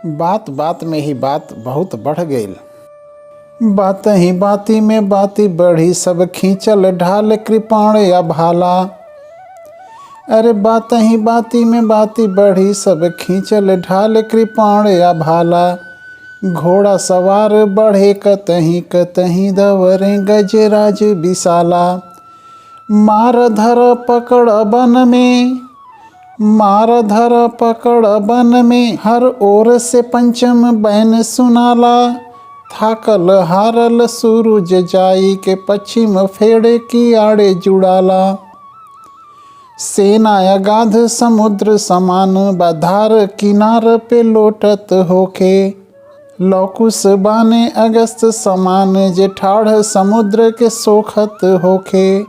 बात बात में ही बात बहुत बढ़ गई। बात ही बाती में बाती बढ़ी, सब खींचल ढाल कृपाण या भाला। अरे बात ही बाती में बाती बढ़ी, सब खींचल ढाल कृपाण या भाला। घोड़ा सवार बढ़े कतहीं कतहीं, दवरे गजराज विशाला। मार धर पकड़ बन में, मार धर पकड़ बन में, हर ओर से पंचम बैन सुनाला। थाकल हारल सूरज जाई के, पश्चिम फेड़े की आड़े जुड़ाला। सेना अगाध समुद्र समान, बधार किनार पे लोटत होके। लौकुस बाने अगस्त समान, जे ठाढ़ समुद्र के सोखत होके।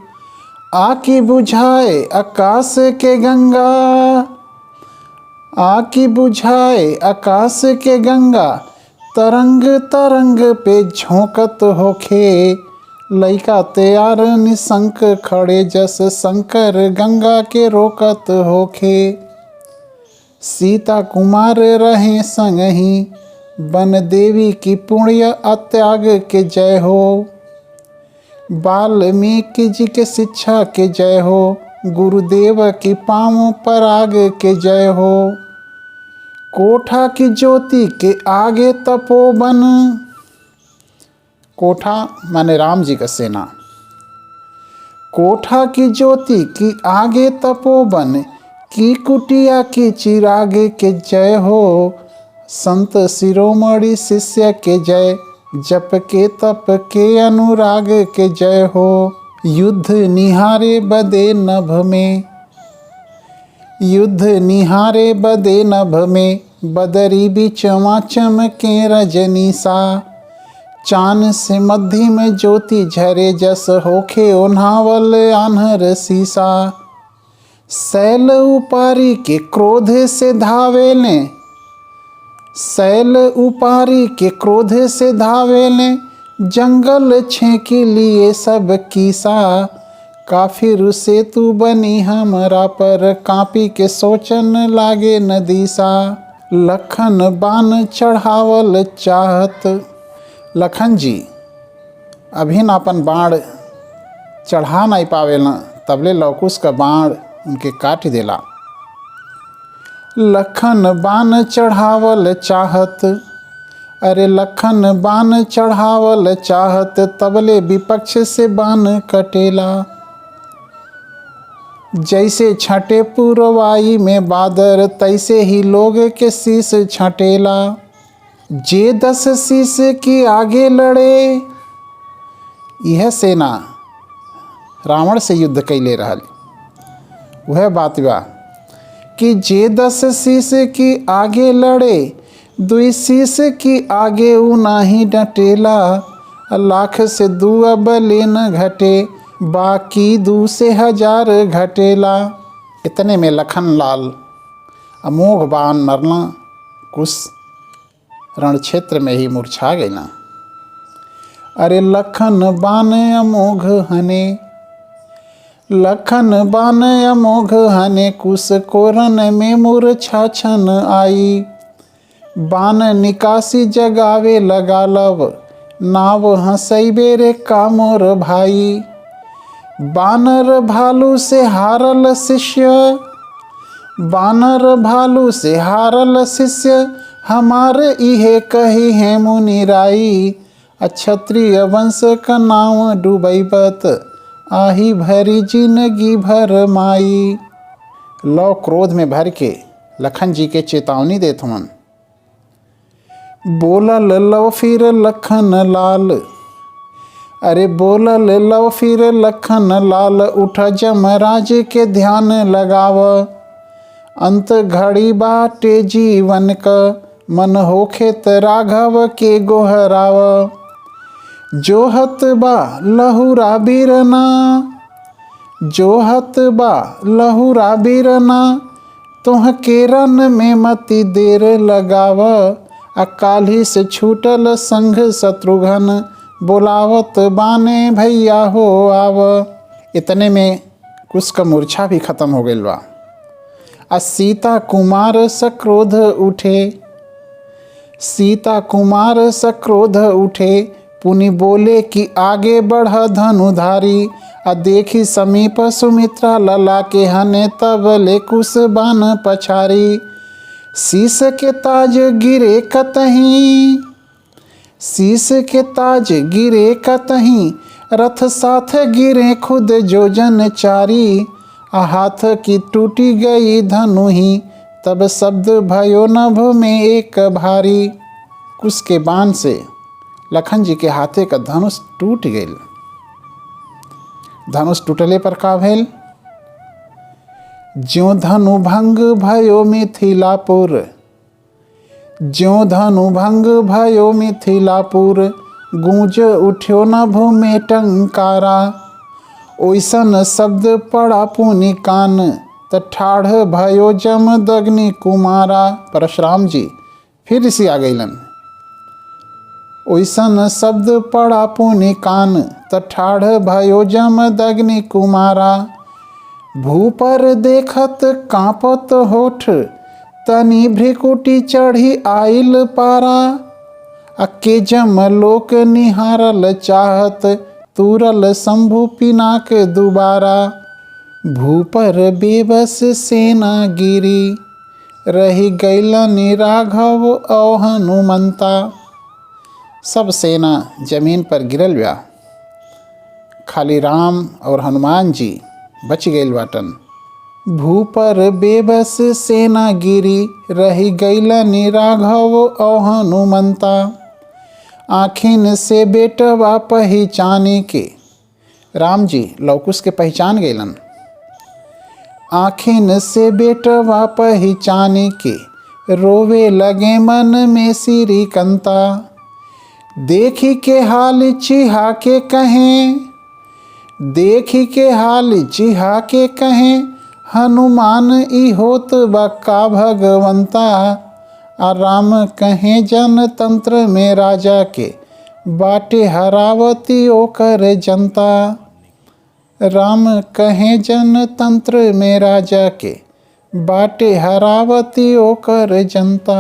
आकी बुझाए आकाश के गंगा, आकी बुझाए आकाश के गंगा, तरंग तरंग पे झोंकत होखे। लइका तैयार निशंक खड़े, जस शंकर गंगा के रोकत होखे। सीता कुमार रहे संगही, बन देवी की पुण्य अत्याग के जय हो। वाल्मीकि जी के शिक्षा के जय हो, गुरुदेव की पाँव पराग के जय हो। कोठा की ज्योति के आगे तपोवन, कोठा माने राम जी का सेना। कोठा की ज्योति की आगे तपोवन, की कुटिया की चिराग के जय हो। संत शिरोमणि शिष्य के जय, जप के तप के अनुराग के जय हो। युद्ध निहारे बदे नभ में, युद्ध निहारे बदे नभ में, बदरी बिचवा चमके रजनीसा। चान से मध्यम ज्योति झरे, जस होखे ओन्हावल आन्हर सीसा। शैल उपारी के क्रोध से धावेले, शैल उपारी के क्रोध से धावेले, जंगल छेकी लिए सब कीसा। काफिर से तू बनी हमरा पर, कापी के सोचन लागे नदीसा। लखन बान चढ़ावल चाहत, लखन जी अभी न अपन बाण चढ़ा नहीं पावेला, तबले लौकुश का बाण उनके काट देला। लखन बान चढ़ावल चाहत, अरे लखन बान चढ़ावल चाहत, तबले विपक्ष से बान कटेला। जैसे छटे पुरवाई में बादर, तैसे ही लोग के शीश छटेला। जे 10 शीश की आगे लड़े, यह सेना रावण से युद्ध कैले रहल। वह बात बा कि जे 10 शीश की आगे लड़े, 2 शीश की आगे ऊ नाही डटेला। लाख से 2 अबले न घटे, बाकी 2 से 1000 घटेला। इतने में लखन लाल अमोघ बाण मरना, कुछ रण क्षेत्र में ही मूर्छा गई ना। अरे लखन बाण अमोघ हने, लखन बाण अमोघ हने, कुश कोरन में मूर्छा छन आई। बाण निकासी जगावे लगालव, नाव हंसैबे रे कामोर भाई। बानर भालू से हारल शिष्य, बानर भालू से हारल शिष्य, हमारे इहे कही है मुनिराई। क्षत्रिय वंश का नाम डूबैबत, आही भरी जिंदगी भर माई। लौ क्रोध में भर के लखन जी के चेतावनी देत हवन। बोलल लव फिर लखन लाल, अरे बोलल लव फिर लखन लाल, उठ जमराज के ध्यान लगाव। अंत घड़ी बाटे जीवन का, मन होखे त राघव के गोहराव। जोहत बा लहुरा बीरना, जोहत बा लहुरा बीरना, तुह के रन में मति देर लगाव। अकाली से छूटल संघ शत्रुघ्न, बोलावत बाने भैया हो आव। इतने में कुछ का मूर्छा भी खत्म हो गई बा। सीता कुमार सक्रोध उठे, सीता कुमार सक्रोध उठे, पुनि बोले कि आगे बढ़ धनुधारी। देखी समीप सुमित्रा लला के हने, तब ले कुश बाण पछारी। शीश के ताज गिरे कतहीं, शीश के ताज गिरे कतहीं, रथ साथ गिरे खुद जो जन चारी। हाथ की टूटी गई धनु ही, तब शब्द भयो नभ में एक भारी। कुश के बाण से लखन जी के हाथे का धनुष टूट गई। धनुष टूटले पर का भेल? ज्यों धनु भंग भयो मिथिलापुर, ज्यों धनु भंग भयो मिथिलापुर, गूंज उठ्यो नभ में टंकारा। ओइसन शब्द पड़ा पुनि कान, त ठाढ़ भयो जमदग्नि कुमारा। परशुराम जी फिर इसी आ गईलन। ओइसन शब्द पड़ा पुनि कान, त ठाढ़ भयो जमदग्नि कुमारा। भू पर देखत कांपत होठ, तनि भ्रिकुटी चढ़ी आइल पारा। अके जमलोक निहारल चाहत, तुरल शंभु पिनाक दुबारा। भू पर बेबस सेना गिरी, रही गैलनि राघव और हनुमंता। सब सेना जमीन पर गिरल बा, खाली राम और हनुमान जी बच गईल बाटन। भू पर बेबस सेना गिरी, रही गैलनि राघव और हनुमंता। आखिन से बेटवा पहचाने के, राम जी लवकुश के पहचान गईलन। आखिन से बेटवा पहचाने के, रोवे लगे मन में श्रीकंता। देखी के हाल चिहा के कहें, देखी के हाल चिहा के कहें, हनुमान ई होत बका भगवंता। राम कहें जन तंत्र में राजा के, बाटे हरावती ओकर जनता। राम कहें जन तंत्र में राजा के, बाटे हरावती ओकर जनता।